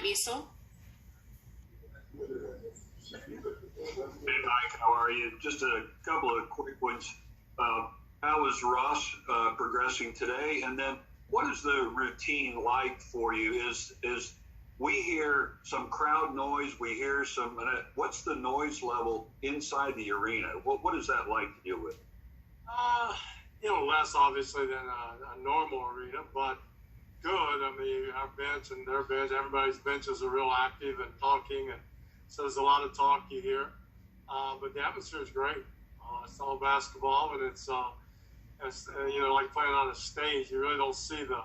Musil. Hey, Mike, how are you? Just a couple of quick ones. How is Ross progressing today? And then what is the routine like for you? Is we hear some crowd noise, we hear some, what's the noise level inside the arena? What is that like to deal with? Less obviously than a normal arena, but good. I mean, our bench and their bench, everybody's benches are real active and talking, and so there's a lot of talk you hear. But the atmosphere is great. It's all basketball, and it's like playing on a stage. You really don't see there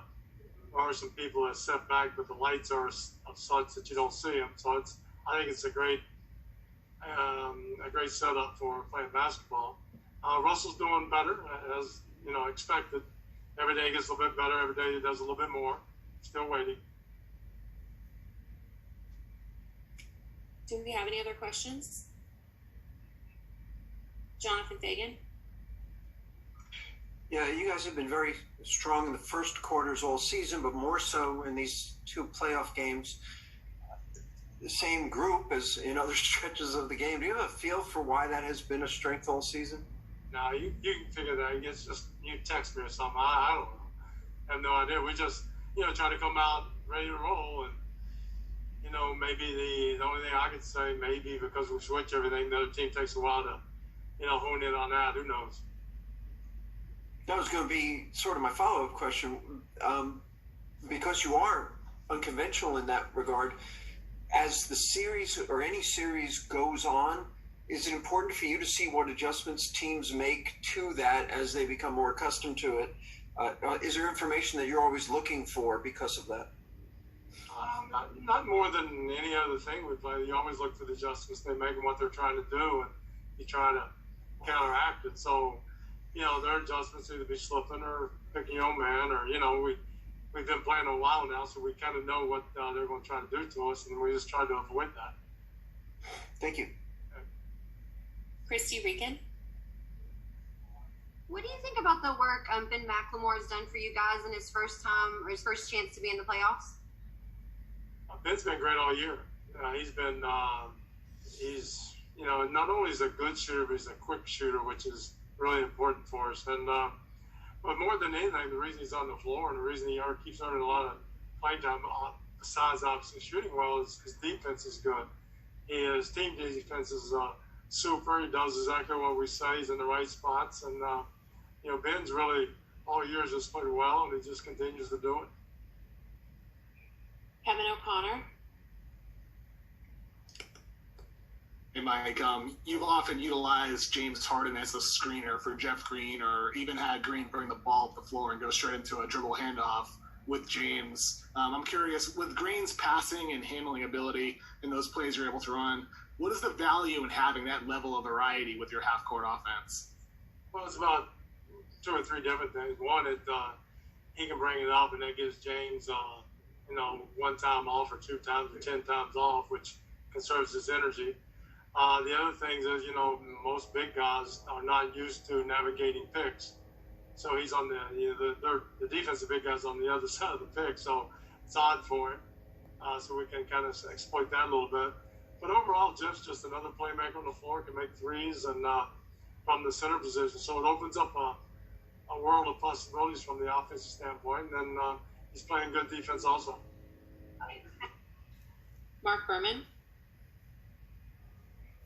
are some people that step back, but the lights are of such that you don't see them. So I think it's a great setup for playing basketball. Russell's doing better, as expected. Every day he gets a little bit better. Every day he does a little bit more. Still waiting. Do we have any other questions? Jonathan Fagan. Yeah, you guys have been very strong in the first quarters all season, but more so in these two playoff games. The same group as in other stretches of the game. Do you have a feel for why that has been a strength all season? No, you can figure that. It's just you text me or something. I don't know. I have no idea. We just try to come out ready to roll, and maybe the only thing I could say, maybe because we switch everything, the other team takes a while to hone in on that. Who knows? That was going to be sort of my follow-up question. Because you are unconventional in that regard, as the series or any series goes on, is it important for you to see what adjustments teams make to that as they become more accustomed to it? Is there information that you're always looking for because of that? Not more than any other thing we play. You always look for the adjustments they make and what they're trying to do, and you try to counteract it. So, their adjustments either be slipping or picking your own man, or we've been playing a while now, so we kind of know what they're going to try to do to us, and we just try to avoid that. Thank you. Christy Rican. What do you think about the work Ben McLemore has done for you guys in his first time or his first chance to be in the playoffs? Ben's been great all year. He's been not only is a good shooter, but he's a quick shooter, which is really important for us. And but more than anything, the reason he's on the floor and the reason he keeps earning a lot of playing time, besides obviously shooting well, is his defense is good. His team defense is super. He does exactly what we say. He's in the right spots, and Ben's really all year just played well, and he just continues to do it. Kevin O'Connor. Hey, Mike, you've often utilized James Harden as a screener for Jeff Green, or even had Green bring the ball up the floor and go straight into a dribble handoff with James. I'm curious, with Green's passing and handling ability and those plays you're able to run, what is the value in having that level of variety with your half-court offense? Well, it's about 2 or 3 different things. One, he can bring it up, and that gives James, 1 time off or 2 times or 10 times off, which conserves his energy. The other things is, most big guys are not used to navigating picks. So he's on the defensive big guys on the other side of the pick. So it's odd for him. So we can kind of exploit that a little bit. But overall, Jeff's just another playmaker on the floor, can make threes and from the center position. So it opens up a world of possibilities from the offensive standpoint. And then he's playing good defense also. Mark Berman.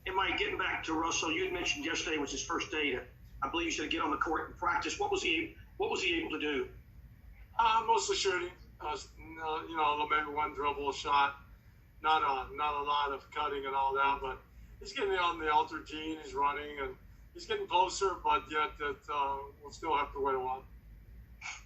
And Mike, getting back to Russell, you had mentioned yesterday was his first day to, I believe you said, get on the court and practice. What was he able to do? Mostly shooting. Maybe one dribble, a shot. Not a lot of cutting and all that, but he's getting on the alter G and he's running and he's getting closer, but yet we'll still have to wait a while.